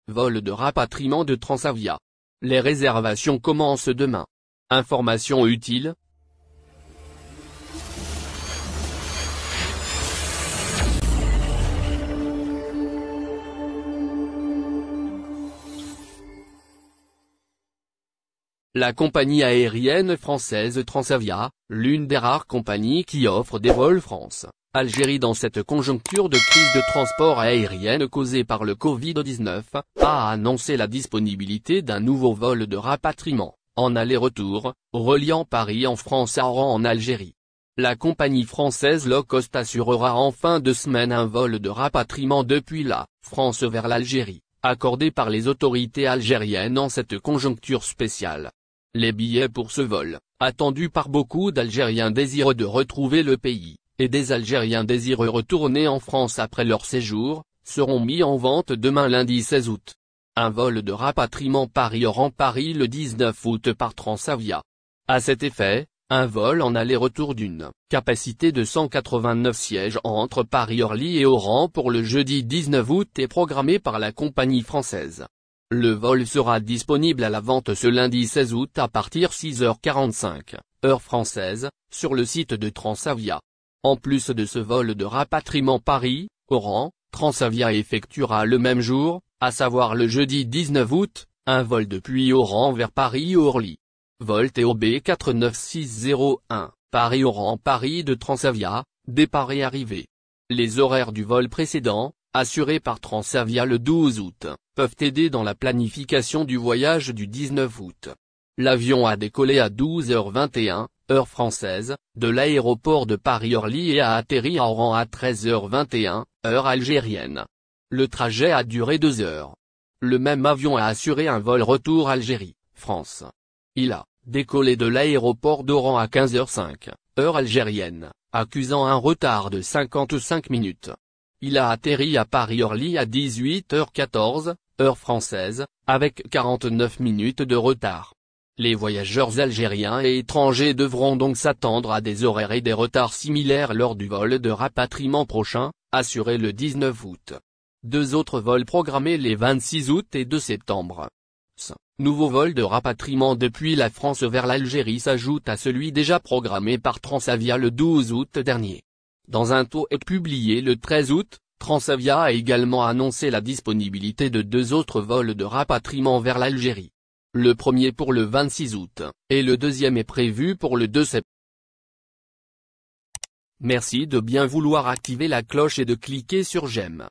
Vol de rapatriement de Transavia. Les réservations commencent demain. Information utile. La compagnie aérienne française Transavia, l'une des rares compagnies qui offre des vols France-Algérie dans cette conjoncture de crise de transport aérienne causée par le Covid-19, a annoncé la disponibilité d'un nouveau vol de rapatriement, en aller-retour, reliant Paris en France à Oran en Algérie. La compagnie française low cost assurera en fin de semaine un vol de rapatriement depuis la France vers l'Algérie, accordé par les autorités algériennes en cette conjoncture spéciale. Les billets pour ce vol, attendus par beaucoup d'Algériens désireux de retrouver le pays, et des Algériens désireux retourner en France après leur séjour, seront mis en vente demain lundi 16 août. Un vol de rapatriement Paris-Oran-Paris le 19 août par Transavia. À cet effet, un vol en aller-retour d'une capacité de 189 sièges entre Paris-Orly et Oran pour le jeudi 19 août est programmé par la compagnie française. Le vol sera disponible à la vente ce lundi 16 août à partir 6h45, heure française, sur le site de Transavia. En plus de ce vol de rapatriement Paris-Oran, Transavia effectuera le même jour, à savoir le jeudi 19 août, un vol depuis Oran vers Paris-Orly. Vol TOB 49601, Paris-Oran-Paris de Transavia, départ et arrivée. Les horaires du vol précédent, assurés par Transavia le 12 août, peuvent aider dans la planification du voyage du 19 août. L'avion a décollé à 12h21, heure française, de l'aéroport de Paris-Orly et a atterri à Oran à 13h21, heure algérienne. Le trajet a duré 2 heures. Le même avion a assuré un vol retour Algérie, France. Il a décollé de l'aéroport d'Oran à 15h05, heure algérienne, accusant un retard de 55 minutes. Il a atterri à Paris-Orly à 18h14, heure française, avec 49 minutes de retard. Les voyageurs algériens et étrangers devront donc s'attendre à des horaires et des retards similaires lors du vol de rapatriement prochain, assuré le 19 août. 2 autres vols programmés les 26 août et 2 septembre. Ce nouveau vol de rapatriement depuis la France vers l'Algérie s'ajoute à celui déjà programmé par Transavia le 12 août dernier. Dans un tour publié le 13 août, Transavia a également annoncé la disponibilité de 2 autres vols de rapatriement vers l'Algérie. Le premier pour le 26 août, et le deuxième est prévu pour le 2 septembre. Merci de bien vouloir activer la cloche et de cliquer sur j'aime.